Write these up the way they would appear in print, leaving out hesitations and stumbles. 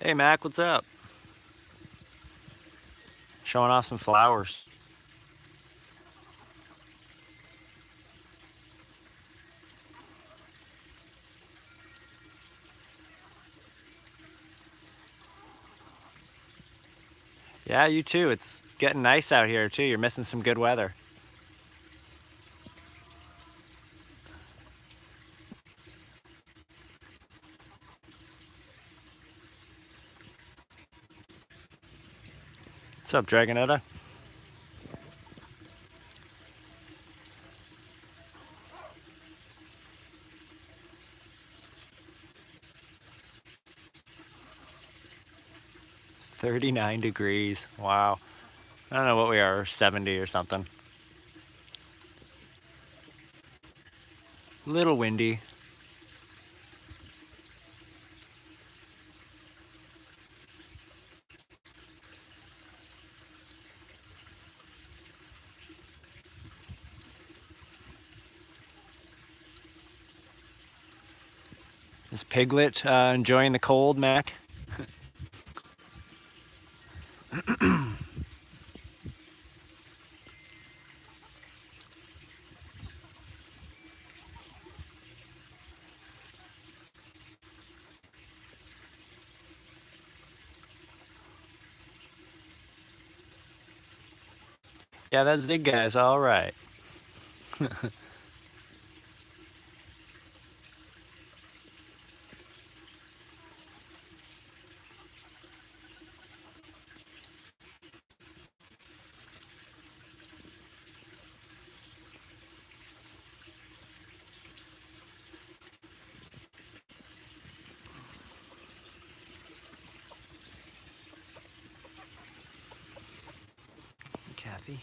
Hey Mac, what's up? Showing off some flowers. Yeah, you too. It's getting nice out here too. You're missing some good weather. What's up, Dragonetta? $39 degrees. Wow. I don't know what we are, 70 or something. A little windy. Is Piglet enjoying the cold, Mac? Yeah, that zig guy's all right. Kathy.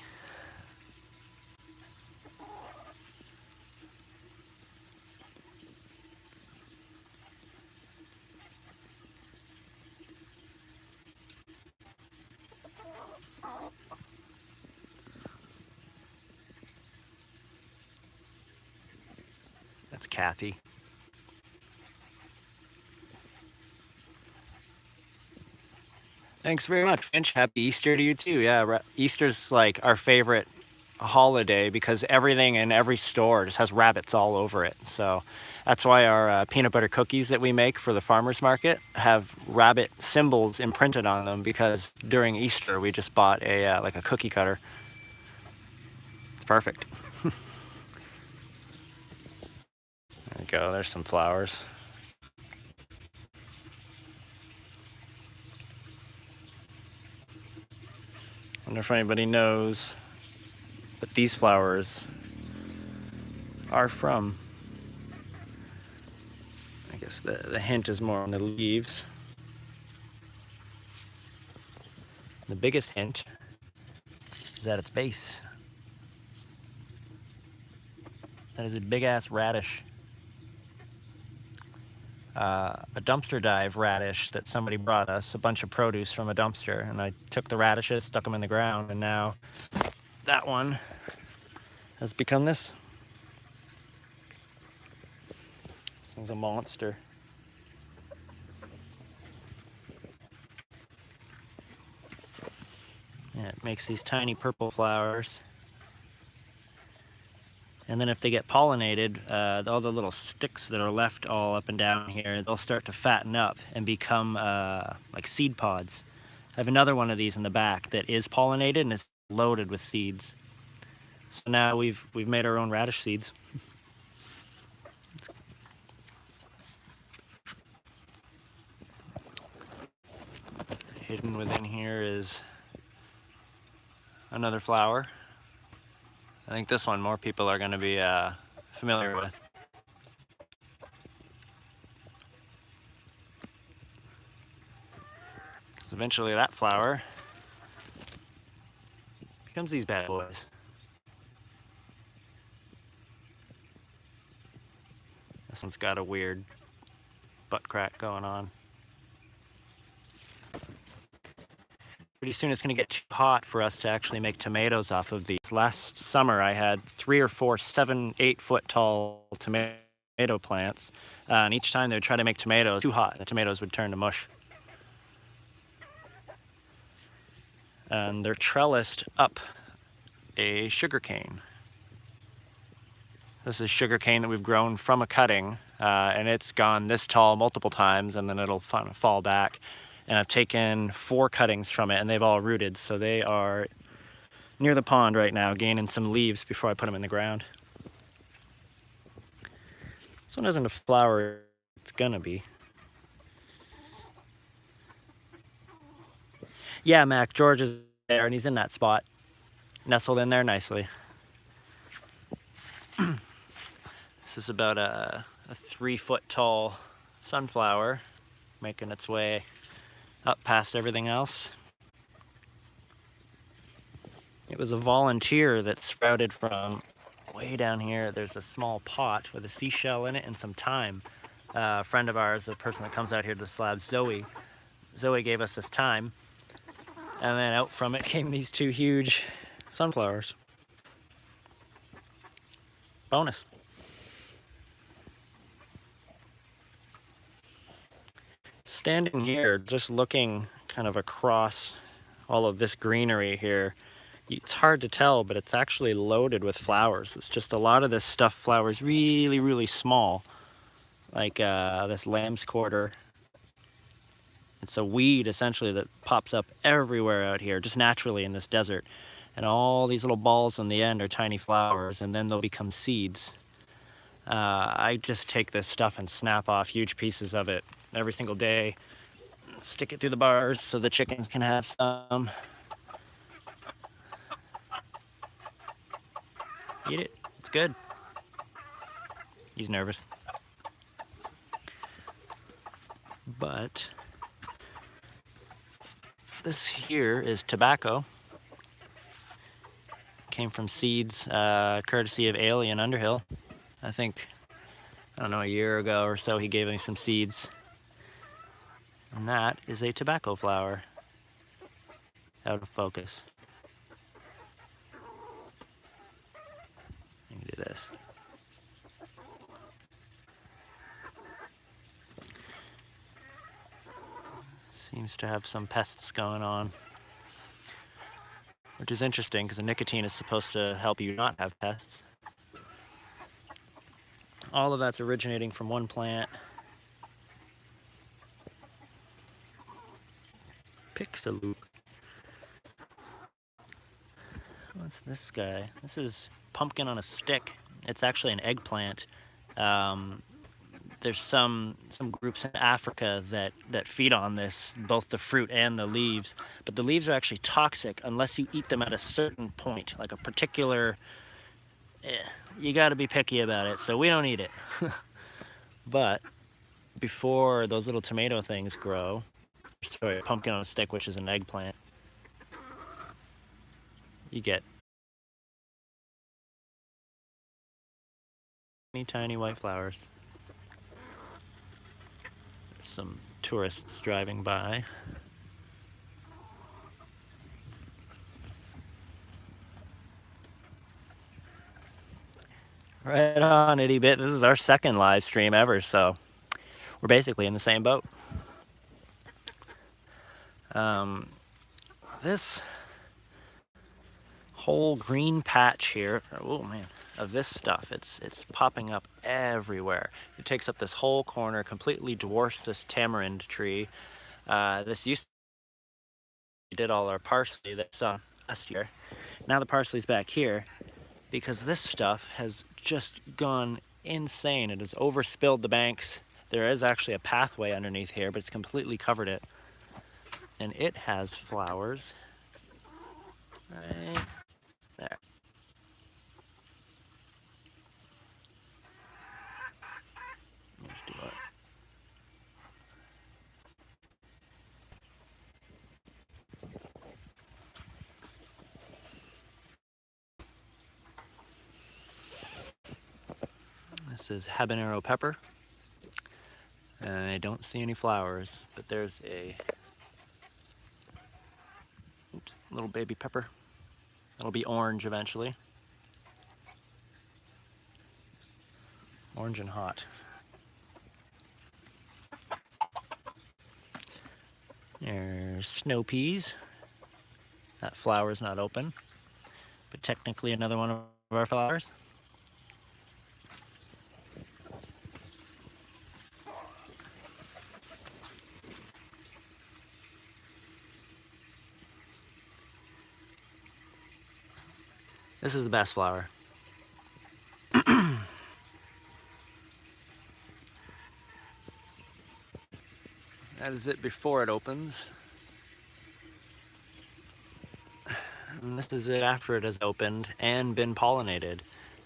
That's Kathy. Thanks very much, Finch. Happy Easter to you too. Yeah, Easter's like our favorite holiday because everything in every store just has rabbits all over it. So that's why our peanut butter cookies that we make for the farmers market have rabbit symbols imprinted on them, because during Easter we just bought a like a cookie cutter. It's perfect. There we go. There's some flowers. Wonder if anybody knows what these flowers are from. I guess the hint is more on the leaves. The biggest hint is at its base. That is a big ass radish. A dumpster dive radish that somebody brought us, a bunch of produce from a dumpster, and I took the radishes, stuck them in the ground, and now that one has become this. This thing's a monster. Yeah, it makes these tiny purple flowers. And then if they get pollinated, all the little sticks that are left all up and down here, they'll start to fatten up and become like seed pods. I have another one of these in the back that is pollinated and it's loaded with seeds. So now we've made our own radish seeds. Hidden within here is another flower. I think this one more people are going to be familiar with. Because eventually that flower becomes these bad boys. This one's got a weird butt crack going on. Pretty soon it's going to get too hot for us to actually make tomatoes off of these. Last summer I had 3 or 4 7-8 foot tall tomato plants, and each time they would try to make tomatoes, too hot, the tomatoes would turn to mush. and they're trellised up a sugar cane. This is sugar cane that we've grown from a cutting, and it's gone this tall multiple times, and then it'll fall back. And I've taken 4 cuttings from it, and they've all rooted, so they are near the pond right now, gaining some leaves before I put them in the ground. This one isn't a flower, it's gonna be. Yeah, Mac, George is there, and he's in that spot, nestled in there nicely. This is about a 3-foot tall sunflower making its way up past everything else. It was a volunteer that sprouted from way down here. There's a small pot with a seashell in it and some thyme. A friend of ours, a person that comes out here to the slab, Zoe gave us this thyme, and then out from it came these 2 huge sunflowers. Bonus. Standing here, just looking kind of across all of this greenery here, it's hard to tell, but it's actually loaded with flowers. It's just a lot of this stuff flowers really, really small, like this lamb's quarter. It's a weed essentially that pops up everywhere out here, just naturally in this desert. And all these little balls on the end are tiny flowers, and then they'll become seeds. I just take this stuff and snap off huge pieces of it every single day, stick it through the bars so the chickens can have some. Eat it, it's good. He's nervous. But this here is tobacco. Came from seeds, courtesy of Alien Underhill. I think, I don't know, a year ago or so he gave me some seeds. And that is a tobacco flower. Out of focus. Let me do this. Seems to have some pests going on, which is interesting because the nicotine is supposed to help you not have pests. All of that's originating from one plant. Pixaloop. What's this guy? This is pumpkin on a stick. It's actually an eggplant. There's some groups in Africa that feed on this, both the fruit and the leaves. But the leaves are actually toxic unless you eat them at a certain point, like a particular. You got to be picky about it, so we don't eat it. But before those little tomato things grow, sorry, pumpkin on a stick, which is an eggplant, you get tiny white flowers. There's some tourists driving by. Right on, itty bit. This is our 2nd live stream ever, so we're basically in the same boat. This whole green patch here, oh man, of this stuff, it's popping up everywhere. It takes up this whole corner, completely dwarfs this tamarind tree. This used to did all our parsley that's last year. Now the parsley's back here because this stuff has just gone insane. It has overspilled the banks. There is actually a pathway underneath here, but it's completely covered it. And it has flowers right there. Let's do it. This is habanero pepper. And I don't see any flowers, but there's a little baby pepper. It'll be orange eventually. Orange and hot. There's snow peas. That flower's not open, but technically another one of our flowers. This is the best flower. That is it before it opens. And this is it after it has opened and been pollinated.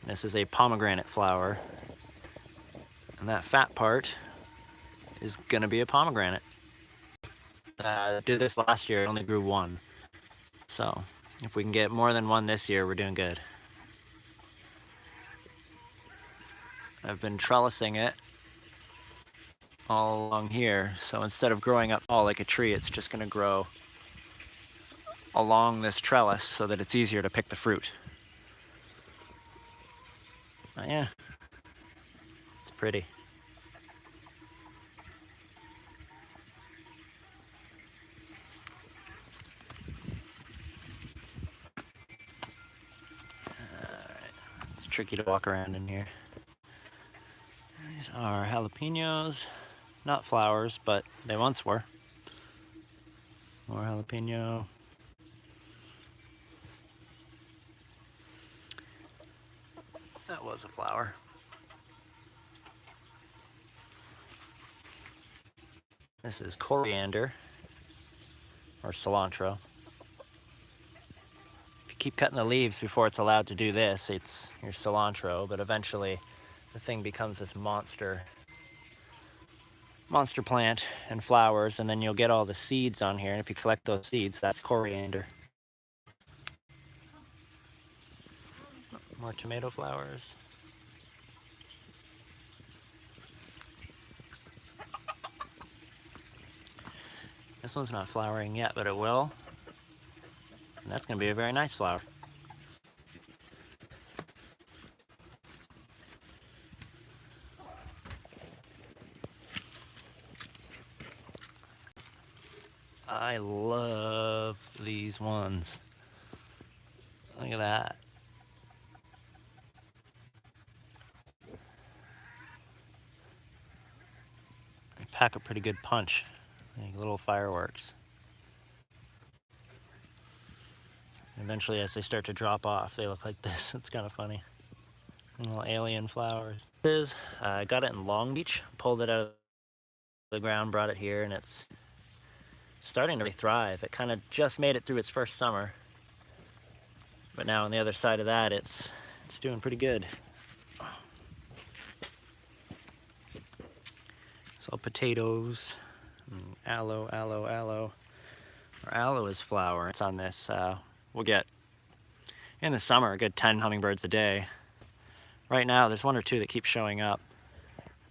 This is a pomegranate flower. And that fat part is gonna be a pomegranate. I did this last year, it only grew one. So if we can get more than one this year, we're doing good. I've been trellising it all along here. So instead of growing up all like a tree, it's just gonna grow along this trellis so that it's easier to pick the fruit. But yeah, it's pretty. It's tricky to walk around in here. These are jalapenos, not flowers, but they once were. More jalapeno. That was a flower. This is coriander, or cilantro. If you keep cutting the leaves before it's allowed to do this, it's your cilantro, but eventually the thing becomes this monster plant and flowers, and then you'll get all the seeds on here, and if you collect those seeds, that's coriander. More tomato flowers. This one's not flowering yet, but it will. And that's gonna be a very nice flower. I love these ones. Look at that. They pack a pretty good punch, like little fireworks. Eventually, as they start to drop off, they look like this. It's kind of funny. Little alien flowers. I got it in Long Beach, pulled it out of the ground, brought it here, and it's starting to really thrive. It kind of just made it through its first summer, but now on the other side of that, it's doing pretty good. It's all potatoes, and aloe. Our aloe is flower. It's on this. We'll get, in the summer, a good 10 hummingbirds a day. Right now, there's one or two that keep showing up.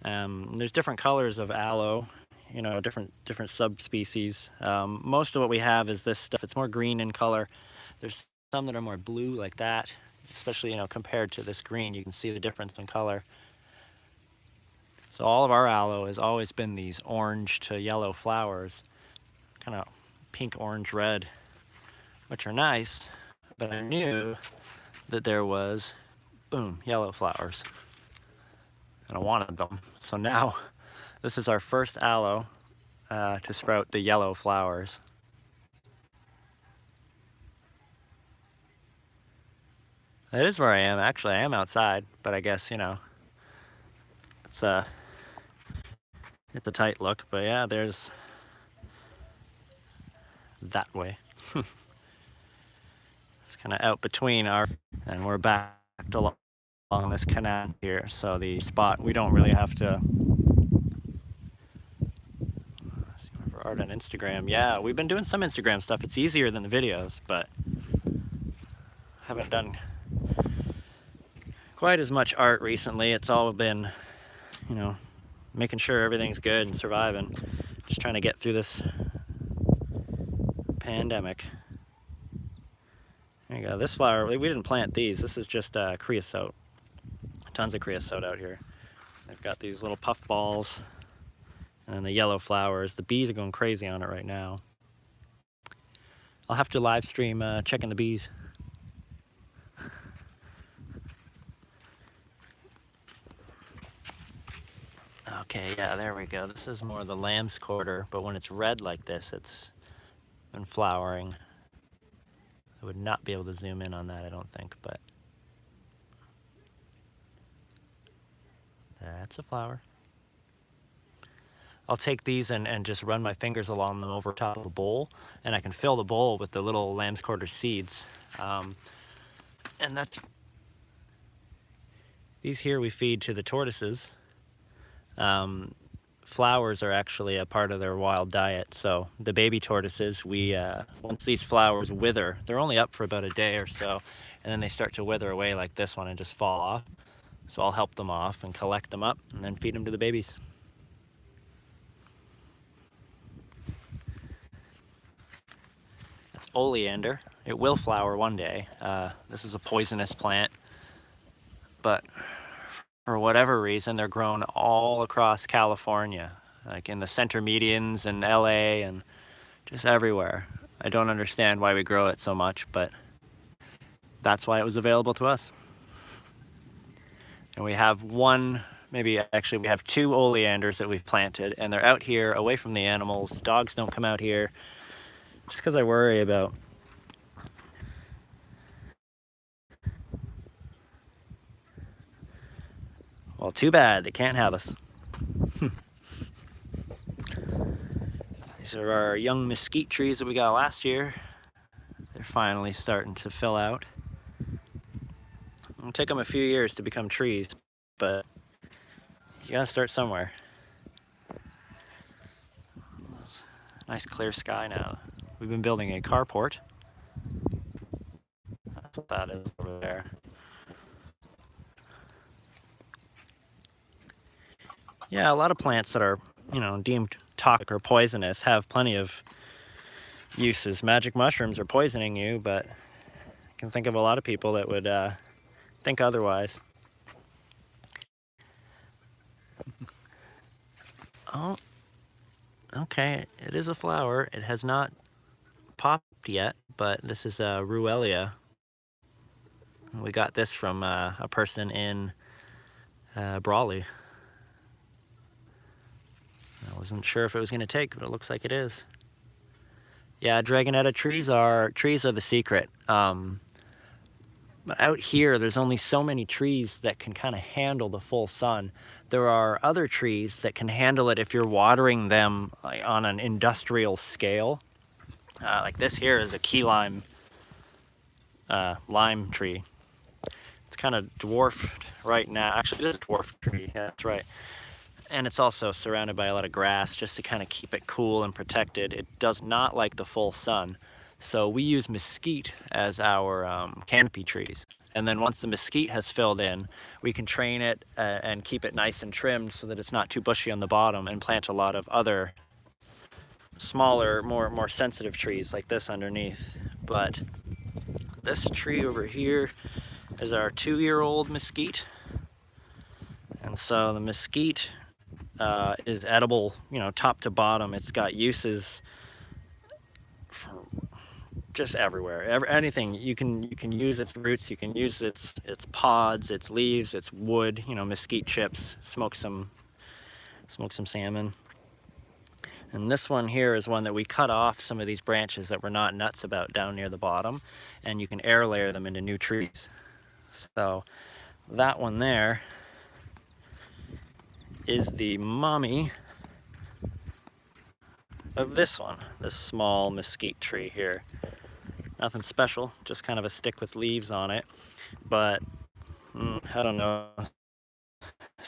There's different colors of aloe, you know, different subspecies. Most of what we have is this stuff. It's more green in color. There's some that are more blue like that, especially, you know, compared to this green, you can see the difference in color. So all of our aloe has always been these orange to yellow flowers, kind of pink, orange, red, which are nice, but I knew that there was, boom, yellow flowers, and I wanted them. So now this is our first aloe to sprout the yellow flowers. That is where I am. Actually, I am outside, but I guess, you know, it's a tight look, but yeah, there's that way. It's kind of out between and we're back along this canal here, so the spot, we don't really have to see for art on Instagram. Yeah, we've been doing some Instagram stuff. It's easier than the videos, but haven't done quite as much art recently. It's all been, you know, making sure everything's good and surviving, just trying to get through this pandemic. There you go. This flower, we didn't plant these. This is just creosote. Tons of creosote out here. They've got these little puff balls and then the yellow flowers. The bees are going crazy on it right now. I'll have to live stream checking the bees. Okay, yeah, there we go. This is more the lamb's quarter, but when it's red like this, it's been flowering. I would not be able to zoom in on that, I don't think, but that's a flower. I'll take these and just run my fingers along them over top of a bowl, and I can fill the bowl with the little lamb's quarter seeds. And that's, these here we feed to the tortoises. Flowers are actually a part of their wild diet, so the baby tortoises, once these flowers wither, they're only up for about a day or so, and then they start to wither away like this one and just fall off. So I'll help them off and collect them up and then feed them to the babies. That's oleander. It will flower one day. This is a poisonous plant, but for whatever reason, they're grown all across California, like in the center medians and LA and just everywhere. I don't understand why we grow it so much, but that's why it was available to us. And we have one, maybe actually we have 2 oleanders that we've planted, and they're out here away from the animals. The dogs don't come out here just because I worry about. Well, too bad, they can't have us. These are our young mesquite trees that we got last year. They're finally starting to fill out. It'll take them a few years to become trees, but you gotta start somewhere. Nice clear sky now. We've been building a carport. That's what that is over there. Yeah, a lot of plants that are, deemed toxic or poisonous have plenty of uses. Magic mushrooms are poisoning you, but I can think of a lot of people that would think otherwise. Oh, okay, it is a flower. It has not popped yet, but this is a Ruellia. We got this from a person in Brawley. I wasn't sure if it was going to take, but it looks like it is. Yeah, Dragonetta trees are the secret. But out here, there's only so many trees that can kind of handle the full sun. There are other trees that can handle it if you're watering them on an industrial scale. Like this here is a key lime tree. It's kind of dwarfed right now. Actually, it is a dwarf tree. Yeah, that's right. And it's also surrounded by a lot of grass just to kind of keep it cool and protected. It does not like the full sun. So we use mesquite as our canopy trees. And then once the mesquite has filled in, we can train it and keep it nice and trimmed so that it's not too bushy on the bottom, and plant a lot of other smaller, more sensitive trees like this underneath. But this tree over here is our 2-year-old mesquite. And so the mesquite is edible, top to bottom. It's got uses for just everywhere. Anything you can use its roots, you can use its pods, its leaves, its wood. Mesquite chips. Smoke some salmon. And this one here is one that we cut off some of these branches that we're not nuts about down near the bottom, and you can air layer them into new trees. So that one there is the mommy of this one, this small mesquite tree here. Nothing special, just kind of a stick with leaves on it. But I don't know,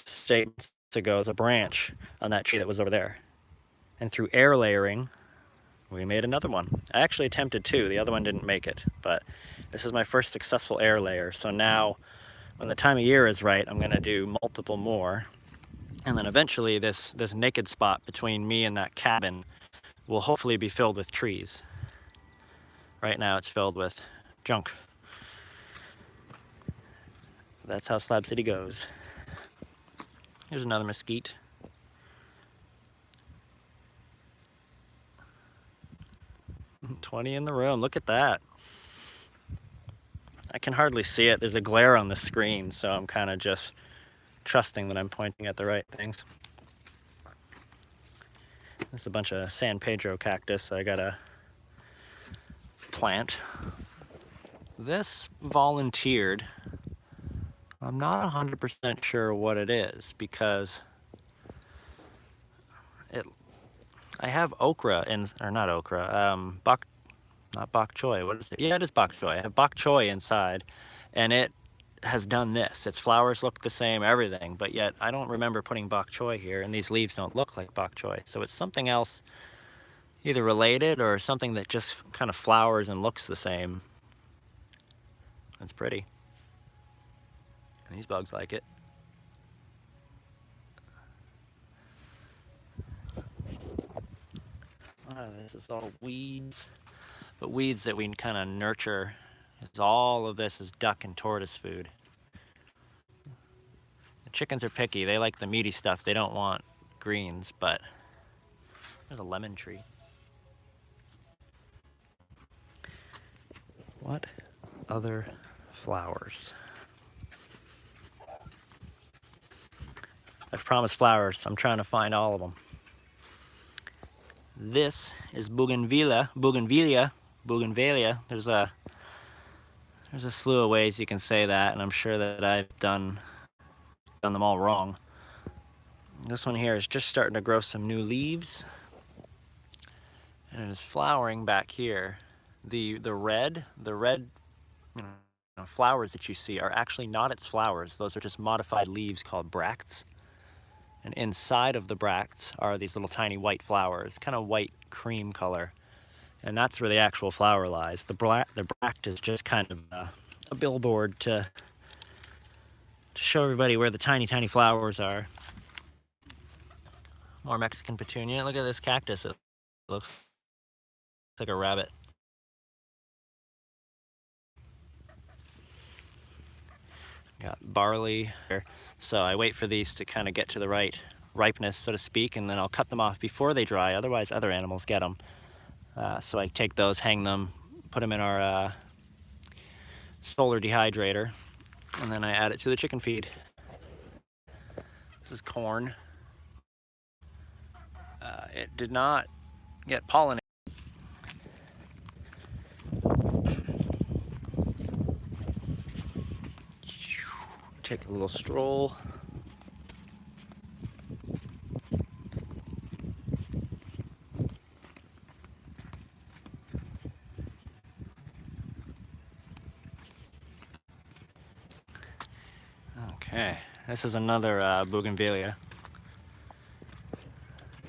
states ago, was a branch on that tree that was over there. And through air layering, we made another one. I actually attempted 2, the other one didn't make it, but this is my first successful air layer. So now, when the time of year is right, I'm gonna do multiple more. And then eventually this naked spot between me and that cabin will hopefully be filled with trees. Right now it's filled with junk. That's how Slab City goes. Here's another mesquite. 20 in the room. Look at that. I can hardly see it. There's a glare on the screen, so I'm kind of just trusting that I'm pointing at the right things. There's a bunch of San Pedro cactus I gotta plant. This volunteered. I'm not 100% sure what it is because I have okra or not okra, not bok choy. What is it? Yeah, it is bok choy. I have bok choy inside, and it has done this. Its flowers look the same, everything, but yet I don't remember putting bok choy here, and these leaves don't look like bok choy. So it's something else, either related or something that just kind of flowers and looks the same. It's pretty. And these bugs like it. This is all weeds, but weeds that we can kind of nurture. All of this is duck and tortoise food. The chickens are picky. They like the meaty stuff. They don't want greens, but there's a lemon tree. What other flowers? I've promised flowers. I'm trying to find all of them. This is bougainvillea. There's a slew of ways you can say that, and I'm sure that I've done them all wrong. This one here is just starting to grow some new leaves, and it is flowering back here. The red flowers that you see are actually not its flowers. Those are just modified leaves called bracts. And inside of the bracts are these little tiny white flowers, kind of white cream color. And that's where the actual flower lies. The bract is just kind of a billboard to show everybody where the tiny, tiny flowers are. More Mexican petunia. Look at this cactus. It looks like a rabbit. Got barley here. So I wait for these to kind of get to the right ripeness, so to speak, and then I'll cut them off before they dry. Otherwise, other animals get them. So I take those, hang them, put them in our solar dehydrator, and then I add it to the chicken feed. This is corn. It did not get pollinated. Take a little stroll. Okay, this is another bougainvillea.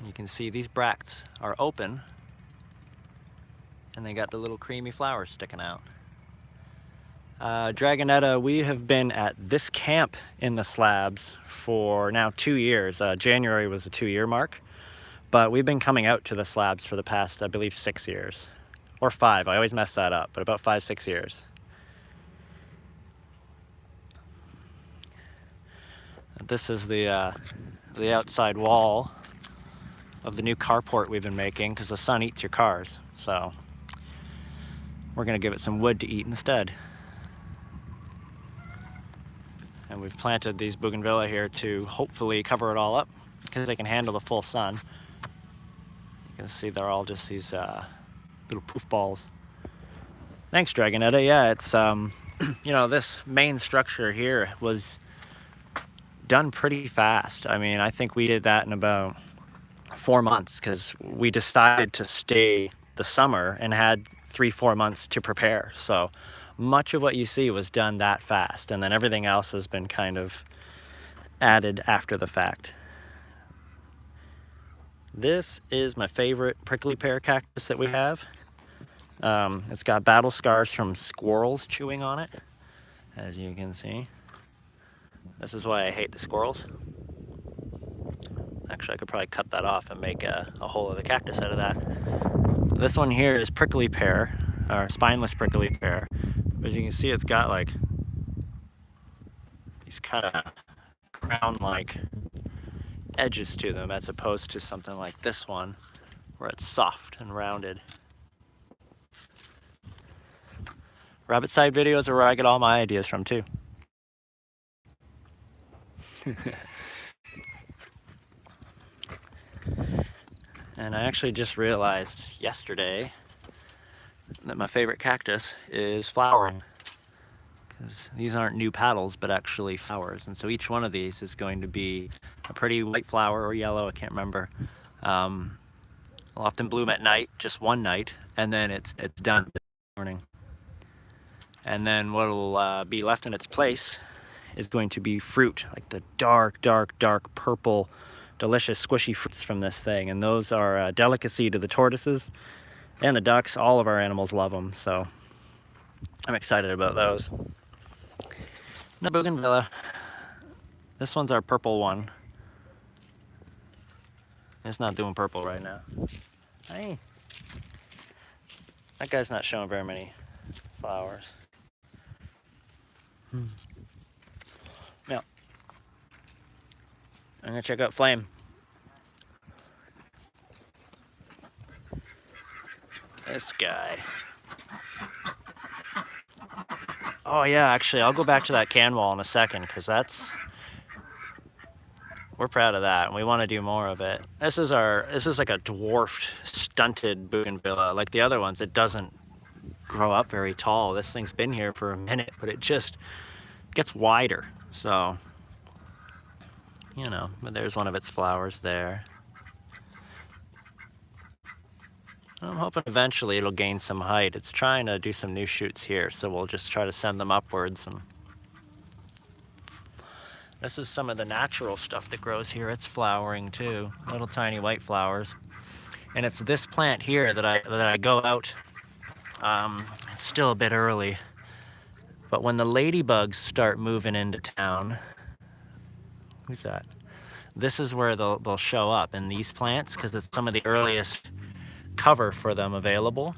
You can see these bracts are open, and they got the little creamy flowers sticking out. Dragonetta, we have been at this camp in the slabs for now 2 years. January was the 2-year mark, but we've been coming out to the slabs for the past, I believe, 6 years. Or 5, I always mess that up, but about 5-6 years. This is the outside wall of the new carport we've been making, because the sun eats your cars, so we're gonna give it some wood to eat instead. And we've planted these bougainvillea here to hopefully cover it all up, because they can handle the full sun. You can see they're all just these little poof balls. Thanks, Dragonetta. Yeah, it's you know, this main structure here was done pretty fast. I mean, I think we did that in about 4 months, because we decided to stay the summer and had 3-4 months to prepare. So much of what you see was done that fast, and then everything else has been kind of added after the fact. This is my favorite prickly pear cactus that we have. It's got battle scars from squirrels chewing on it, as you can see. This is why I hate the squirrels. Actually, I could probably cut that off and make a whole other cactus out of that. This one here is prickly pear, or spineless prickly pear. But as you can see, it's got like these kind of crown-like edges to them, as opposed to something like this one, where it's soft and rounded. RabbitSide videos are where I get all my ideas from too. And I actually just realized yesterday that my favorite cactus is flowering. Because these aren't new petals, but actually flowers. And so each one of these is going to be a pretty white flower or yellow, I can't remember. They'll often bloom at night, just one night, and then it's done in the morning. And then what'll be left in its place is going to be fruit, like the dark, dark, dark purple, delicious, squishy fruits from this thing. And those are a delicacy to the tortoises and the ducks. All of our animals love them, so I'm excited about those. No bougainvillea. This one's our purple one. It's not doing purple right now. Hey. That guy's not showing very many flowers. Now, I'm gonna check out Flame. This guy. Oh yeah, actually, I'll go back to that can wall in a second, because we're proud of that, and we want to do more of it. This is like a dwarfed, stunted bougainvillea. Like the other ones, it doesn't grow up very tall. This thing's been here for a minute, but it just gets wider. So, you know, but there's one of its flowers there. I'm hoping eventually it'll gain some height. It's trying to do some new shoots here, so we'll just try to send them upwards. And this is some of the natural stuff that grows here. It's flowering too, little tiny white flowers. And it's this plant here that I go out. It's still a bit early, but when the ladybugs start moving into town, who's that? This is where they'll show up in these plants, because it's some of the earliest cover for them available.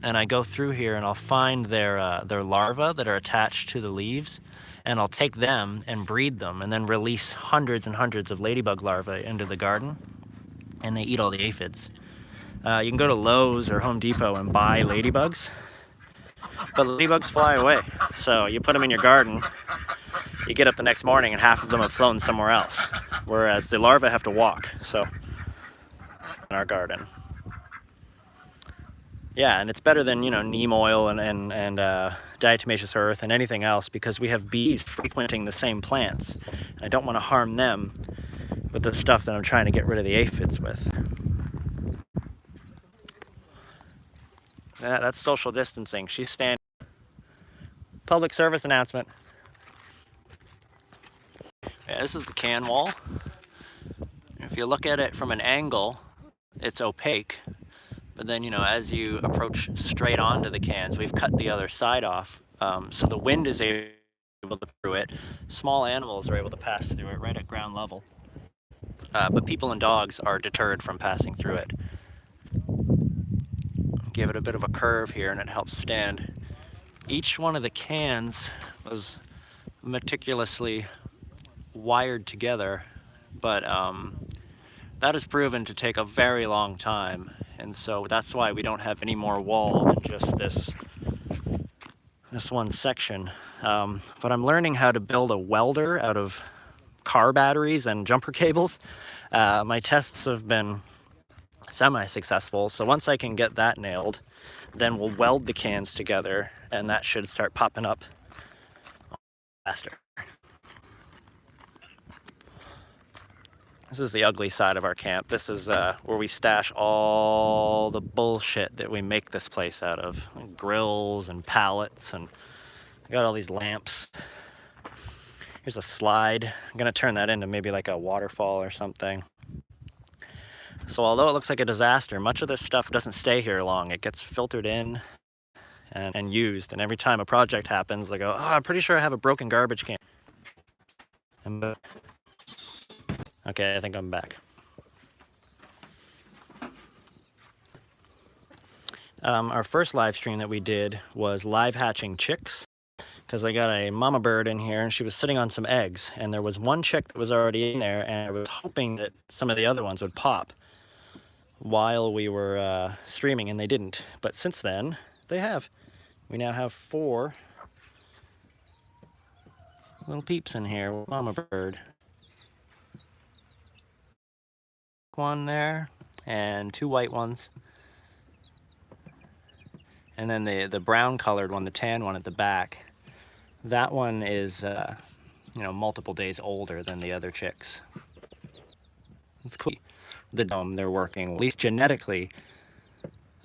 And I go through here and I'll find their larvae that are attached to the leaves, and I'll take them and breed them and then release hundreds and hundreds of ladybug larvae into the garden, and they eat all the aphids. You can go to Lowe's or Home Depot and buy ladybugs, but ladybugs fly away. So you put them in your garden, you get up the next morning and half of them have flown somewhere else, whereas the larvae have to walk. So in our garden. Yeah, and it's better than, you know, neem oil and diatomaceous earth and anything else, because we have bees frequenting the same plants. And I don't want to harm them with the stuff that I'm trying to get rid of the aphids with. Yeah, that's social distancing. She's standing. Public service announcement. Yeah, this is the can wall. If you look at it from an angle, it's opaque. But then, you know, as you approach straight onto the cans, we've cut the other side off, so the wind is able to through it. Small animals are able to pass through it right at ground level, but people and dogs are deterred from passing through it. Give it a bit of a curve here, and it helps stand. Each one of the cans was meticulously wired together, but that has proven to take a very long time. And so that's why we don't have any more wall than just this one section. But I'm learning how to build a welder out of car batteries and jumper cables. My tests have been semi-successful, so once I can get that nailed, then we'll weld the cans together, and that should start popping up faster. This is the ugly side of our camp. This is where we stash all the bullshit that we make this place out of. Like grills and pallets, and I got all these lamps. Here's a slide. I'm gonna turn that into maybe like a waterfall or something. So although it looks like a disaster, much of this stuff doesn't stay here long. It gets filtered in and used, and every time a project happens, I go, oh, I'm pretty sure I have a broken garbage can. Okay, I think I'm back. Our first live stream that we did was live hatching chicks, because I got a mama bird in here and she was sitting on some eggs, and there was one chick that was already in there, and I was hoping that some of the other ones would pop while we were streaming, and they didn't. But since then, they have. We now have 4 little peeps in here with mama bird. One there, and 2 white ones. And then the brown colored one, the tan one at the back, that one is you know, multiple days older than the other chicks. It's cool. The dome they're working, at least genetically.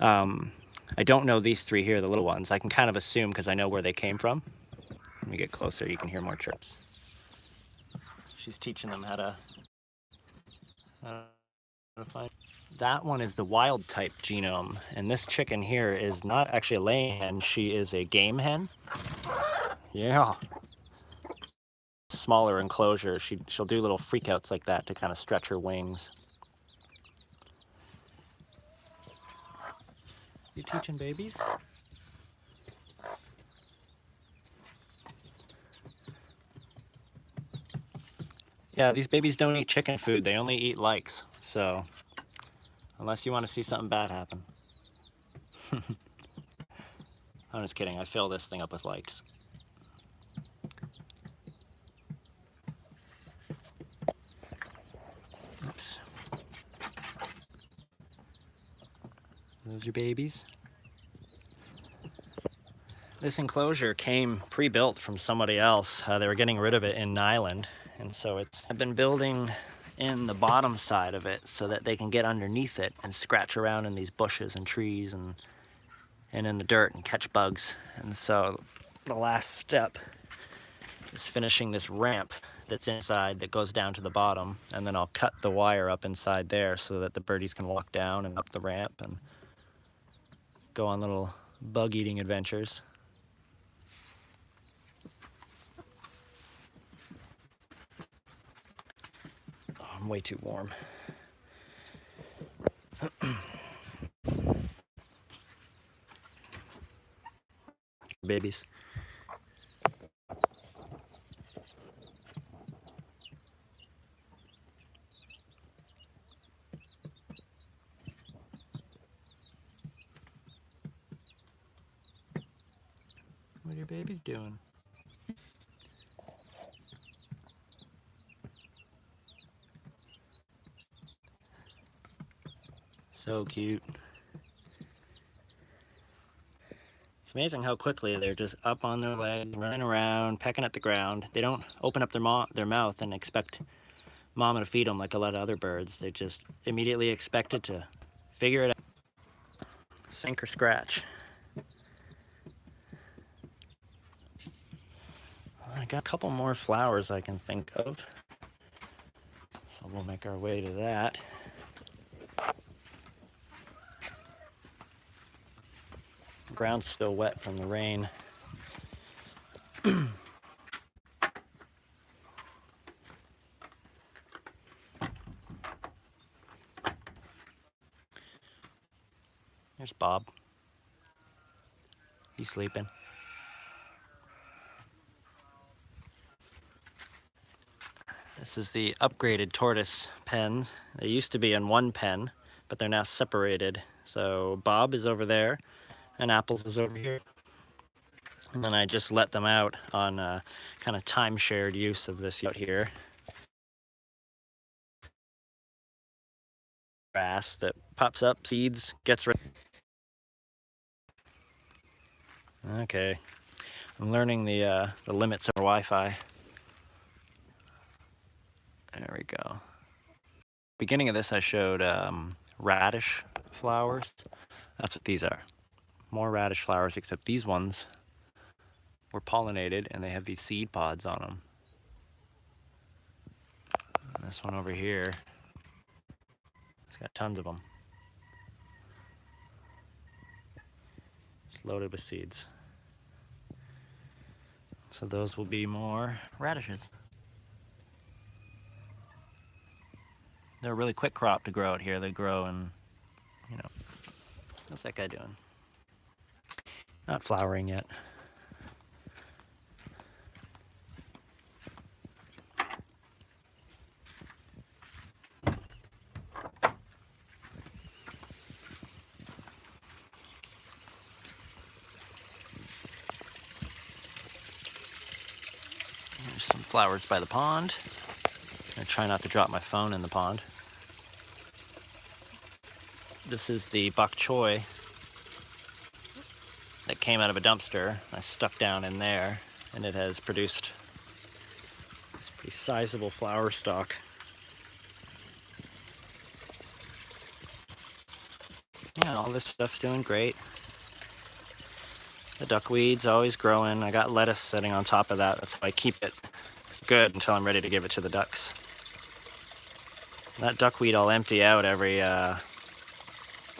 I don't know these 3 here, the little ones. I can kind of assume because I know where they came from. When we get closer, you can hear more chirps. She's teaching them how to find. That one is the wild type genome, and this chicken here is not actually a laying hen, she is a game hen. Yeah. Smaller enclosure, she'll do little freakouts like that to kind of stretch her wings. You teaching babies? Yeah, these babies don't eat chicken food, they only eat likes, so unless you want to see something bad happen. I'm just kidding, I fill this thing up with likes. Oops. Those are babies. This enclosure came pre-built from somebody else. They were getting rid of it in Niland, and so I've been building in the bottom side of it so that they can get underneath it and scratch around in these bushes and trees and in the dirt and catch bugs. And so the last step is finishing this ramp that's inside that goes down to the bottom, and then I'll cut the wire up inside there so that the birdies can walk down and up the ramp and go on little bug eating adventures. Oh, I'm way too warm. Babies. What are your babies doing? So cute. It's amazing how quickly they're just up on their legs, running around, pecking at the ground. They don't open up their mouth and expect mama to feed them like a lot of other birds. They just immediately expect it to figure it out. Sink or scratch. I got a couple more flowers I can think of, so we'll make our way to that. The ground's still wet from the rain. There's Bob. He's sleeping. This is the upgraded tortoise pens. They used to be in one pen, but they're now separated. So Bob is over there, and Apples is over here. And then I just let them out on kind of time-shared use of this out here. Grass that pops up, seeds, gets ready. Okay, I'm learning the limits of Wi-Fi. There we go. Beginning of this, I showed radish flowers. That's what these are. More radish flowers, except these ones were pollinated and they have these seed pods on them. And this one over here, it's got tons of them. It's loaded with seeds. So those will be more radishes. They're a really quick crop to grow out here. They grow in, you know, what's that guy doing? Not flowering yet. some flowers by the pond. I try not to drop my phone in the pond. This is the bok choy that came out of a dumpster. I stuck down in there, and it has produced this pretty sizable flower stalk. Yeah, all this stuff's doing great. The duckweed's always growing. I got lettuce sitting on top of that. That's why I keep it good until I'm ready to give it to the ducks. That duckweed I'll empty out every, I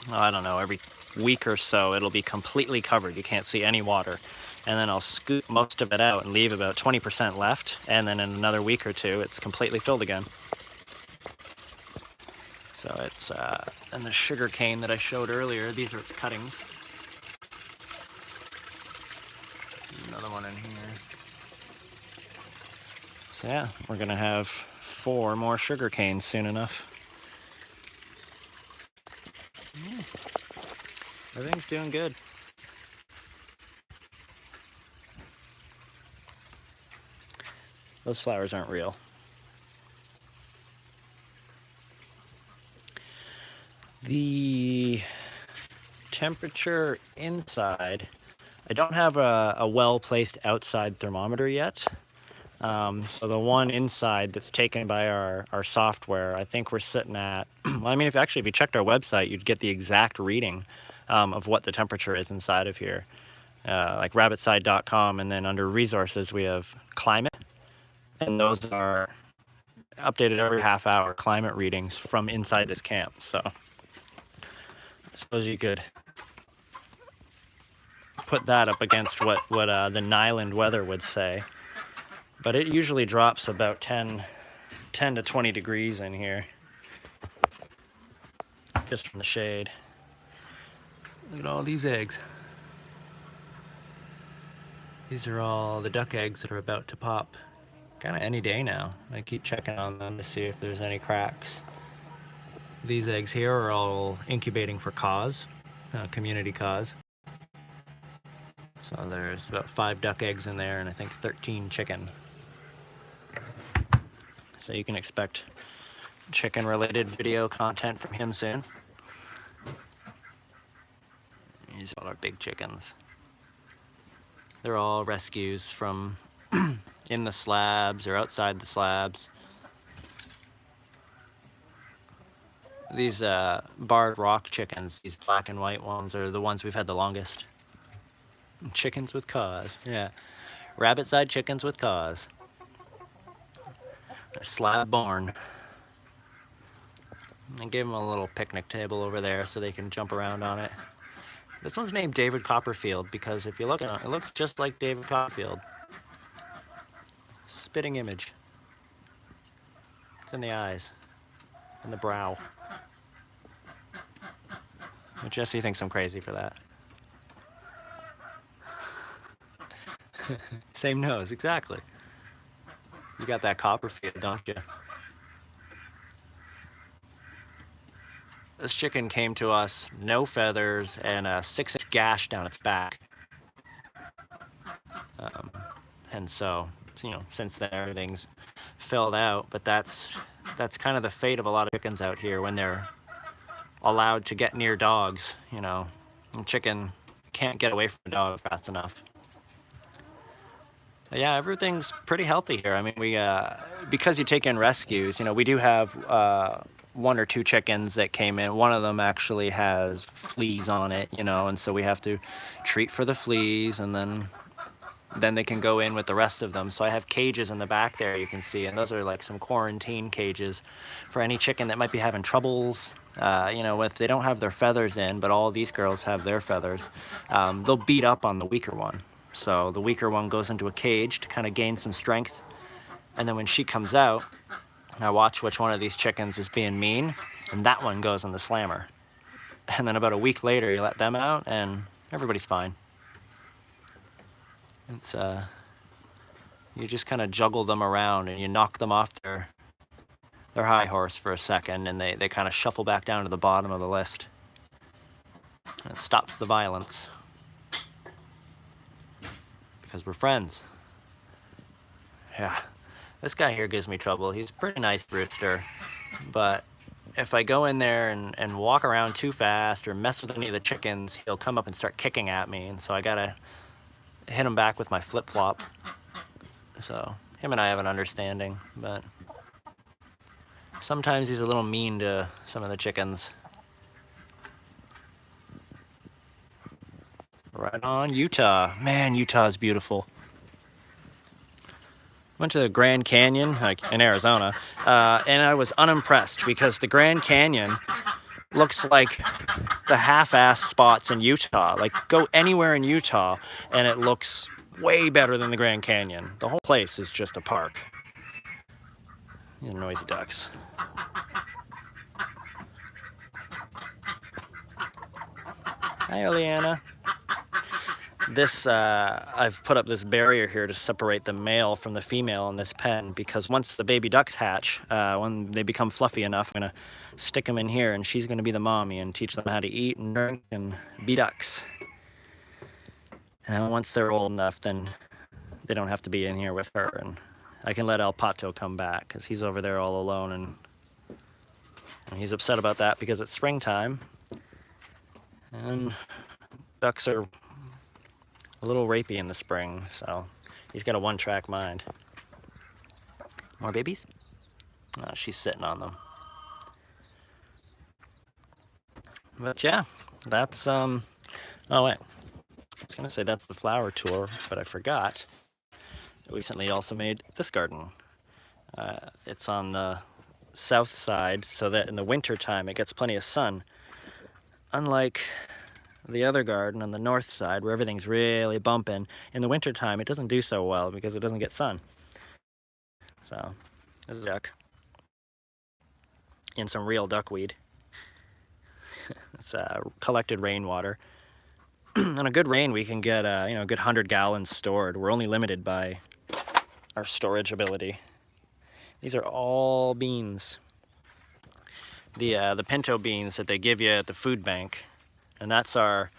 don't know, every week or so. It'll be completely covered. You can't see any water. And then I'll scoop most of it out and leave about 20% left. And then in another week or two, it's completely filled again. So it's, and the sugar cane that I showed earlier, these are its cuttings. Another one in here. So yeah, we're gonna have 4 more sugar canes soon enough. Yeah. Everything's doing good. Those flowers aren't real. The temperature inside, I don't have a well-placed outside thermometer yet. So the one inside that's taken by our software, I think we're sitting at, well, I mean, if you checked our website, you'd get the exact reading of what the temperature is inside of here. Like RabbitSide.com, and then under resources, we have climate, and those are updated every half hour, climate readings from inside this camp. So I suppose you could put that up against what the Niland weather would say. But it usually drops about 10 to 20 degrees in here, just from the shade. Look at all these eggs. These are all the duck eggs that are about to pop. Kind of any day now. I keep checking on them to see if there's any cracks. These eggs here are all incubating for cause, community cause. So there's about 5 duck eggs in there and I think 13 chicken. So you can expect chicken-related video content from him soon. These are all our big chickens. They're all rescues from in the slabs or outside the slabs. These barred rock chickens, these black and white ones, are the ones we've had the longest. Chickens with cause, yeah. RabbitSide chickens with cause. They're slab born. I gave them a little picnic table over there so they can jump around on it. This one's named David Copperfield because if you look at it, it looks just like David Copperfield. Spitting image. It's in the eyes and the brow. But Jesse thinks I'm crazy for that. Same nose, exactly. You got that Copperfield, don't you? This chicken came to us, no feathers, and a 6-inch gash down its back. And so, you know, since then everything's filled out, but that's kind of the fate of a lot of chickens out here when they're allowed to get near dogs, you know. A chicken can't get away from a dog fast enough. But yeah, everything's pretty healthy here. I mean, we because you take in rescues, you know, we do have 1 or 2 chickens that came in. One of them actually has fleas on it, you know, and so we have to treat for the fleas, and then they can go in with the rest of them. So I have cages in the back there, you can see, and those are like some quarantine cages for any chicken that might be having troubles. You know, if they don't have their feathers in, but all these girls have their feathers, they'll beat up on the weaker one. So the weaker one goes into a cage to kind of gain some strength, and then when she comes out, I watch which one of these chickens is being mean, and that one goes in the slammer. And then about a week later, you let them out, and everybody's fine. It's you just kind of juggle them around, and you knock them off their high horse for a second, and they kind of shuffle back down to the bottom of the list. And it stops the violence. Because we're friends. Yeah. This guy here gives me trouble. He's a pretty nice rooster, but if I go in there and walk around too fast or mess with any of the chickens, he'll come up and start kicking at me, and so I gotta hit him back with my flip-flop. So him and I have an understanding, but sometimes he's a little mean to some of the chickens. Right on, Utah. Man, Utah is beautiful. Went to the Grand Canyon, like in Arizona, and I was unimpressed because the Grand Canyon looks like the half-ass spots in Utah. Like, go anywhere in Utah and it looks way better than the Grand Canyon. The whole place is just a park. These noisy ducks. Hi, Oleana. This, I've put up this barrier here to separate the male from the female in this pen, because once the baby ducks hatch, when they become fluffy enough, I'm gonna stick them in here, and she's gonna be the mommy and teach them how to eat and drink and be ducks. And once they're old enough, then they don't have to be in here with her, and I can let El Pato come back, because he's over there all alone, and he's upset about that because it's springtime, and ducks are a little rapey in the spring, so he's got a one-track mind. More babies? Oh, she's sitting on them. But yeah, that's, oh wait. I was gonna say that's the flower tour, but I forgot. I recently also made this garden. It's on the south side, so that in the winter time it gets plenty of sun. Unlike the other garden on the north side, where everything's really bumping, in the winter time it doesn't do so well because it doesn't get sun. So this is duck in some real duckweed. It's collected rainwater. On a good rain we can get you know, a good 100 gallons stored. We're only limited by our storage ability. These are all beans. The pinto beans that they give you at the food bank. And that's our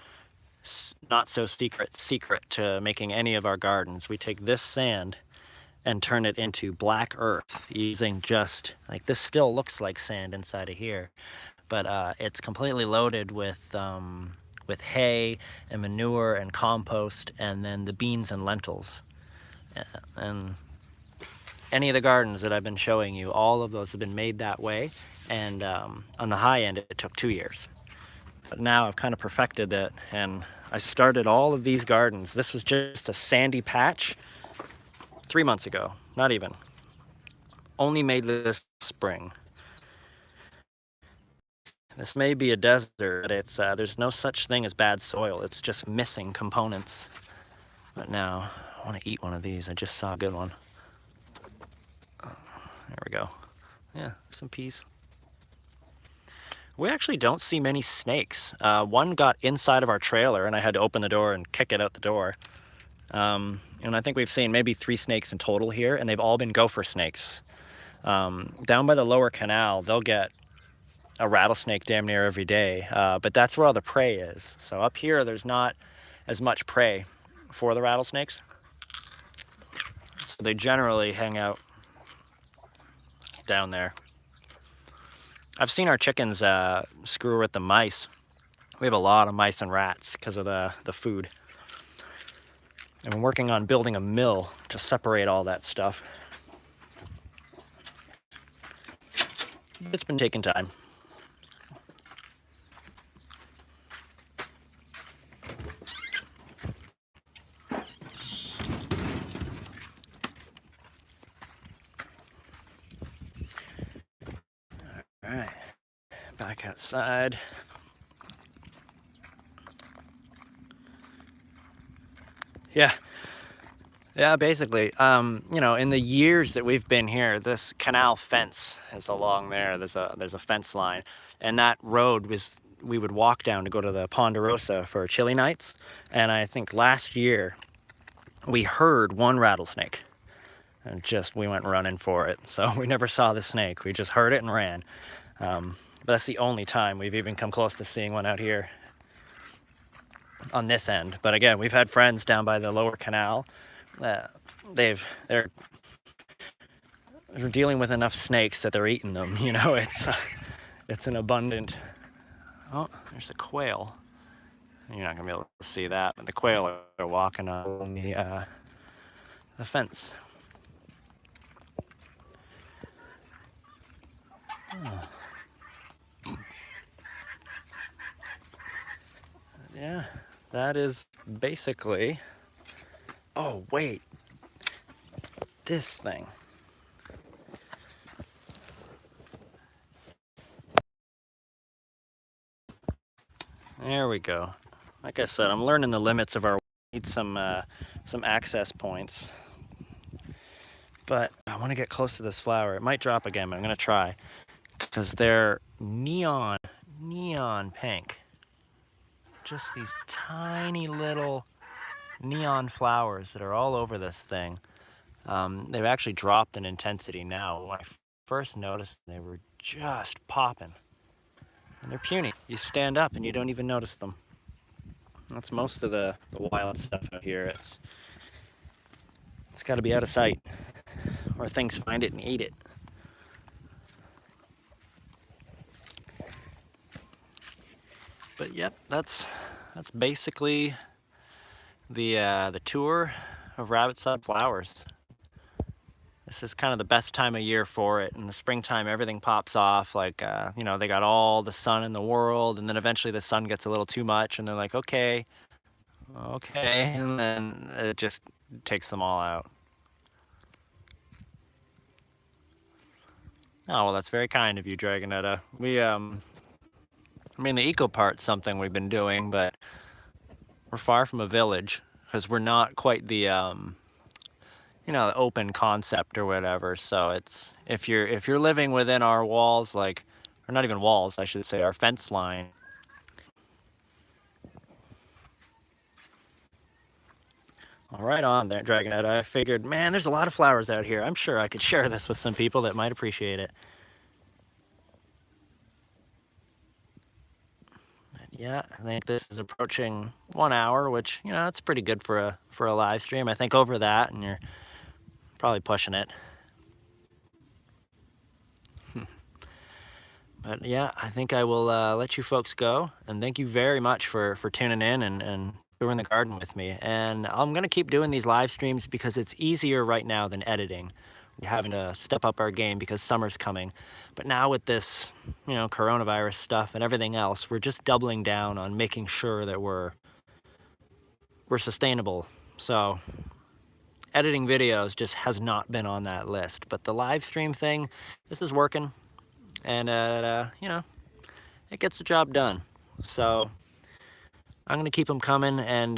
not so secret to making any of our gardens. We take this sand and turn it into black earth using just, like, this still looks like sand inside of here, but it's completely loaded with hay and manure and compost, and then the beans and lentils. And any of the gardens that I've been showing you, all of those have been made that way, and on the high end it took 2 years. But now I've kind of perfected it, and I started all of these gardens. This was just a sandy patch 3 months ago, not even. Only made this spring. This may be a desert, but it's there's no such thing as bad soil. It's just missing components. But now I want to eat one of these. I just saw a good one. There we go. Yeah, some peas. We actually don't see many snakes. One got inside of our trailer and I had to open the door and kick it out the door. And I think we've seen maybe 3 snakes in total here, and they've all been gopher snakes. Down by the lower canal, they'll get a rattlesnake damn near every day, but that's where all the prey is. So up here, there's not as much prey for the rattlesnakes. So they generally hang out down there. I've seen our chickens screw with the mice. We have a lot of mice and rats because of the food. And we're working on building a mill to separate all that stuff. It's been taking time. All right, back outside. Yeah, basically, you know, in the years that we've been here, this canal fence is along there. There's a fence line, and that road was, we would walk down to go to the Ponderosa for chili nights. And I think last year we heard one rattlesnake, and just we went running for it. So we never saw the snake. We just heard it and ran. But that's the only time we've even come close to seeing one out here on this end. But again, we've had friends down by the lower canal. They're they're dealing with enough snakes that they're eating them. You know, it's an abundant. Oh, there's a quail. You're not gonna be able to see that, but the quail are walking along the fence. Oh. Yeah, that is basically. Oh wait, this thing. There we go. Like I said, I'm learning the limits of our. Need some access points, but I want to get close to this flower. It might drop again, but I'm gonna try because they're neon pink. Just these tiny little neon flowers that are all over this thing. They've actually dropped in intensity now. When I first noticed, they were just popping. And they're puny. You stand up and you don't even notice them. That's most of the wild stuff out here. It's got to be out of sight, or things find it and eat it. But yep, that's basically the tour of RabbitSide flowers. This is kind of the best time of year for it. In the springtime, everything pops off. Like, you know, they got all the sun in the world, and then eventually the sun gets a little too much, and they're like, okay, and then it just takes them all out. Oh, well, that's very kind of you, Dragonetta. We, I mean, the eco part's something we've been doing, but we're far from a village because we're not quite the, you know, open concept or whatever. So it's, if you're living within our walls, like, or not even walls, I should say, our fence line. All right on there, Dragonette. I figured, man, there's a lot of flowers out here. I'm sure I could share this with some people that might appreciate it. But yeah, I think this is approaching 1 hour, which, you know, that's pretty good for a live stream. I think over that, and you're probably pushing it. But yeah, I think I will let you folks go, and thank you very much for tuning in and touring the garden with me. And I'm gonna keep doing these live streams because it's easier right now than editing. We're having to step up our game because summer's coming. But now with this, you know, coronavirus stuff and everything else, we're just doubling down on making sure that we're sustainable. So editing videos just has not been on that list. But the live stream thing, this is working. And, you know, it gets the job done. So I'm going to keep them coming. And,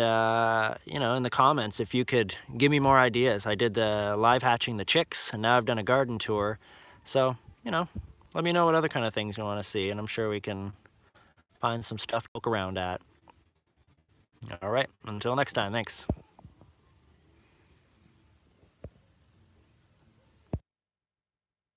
you know, in the comments, if you could give me more ideas. I did the live hatching the chicks, and now I've done a garden tour. So, you know, let me know what other kind of things you want to see, and I'm sure we can find some stuff to look around at. All right, until next time, thanks.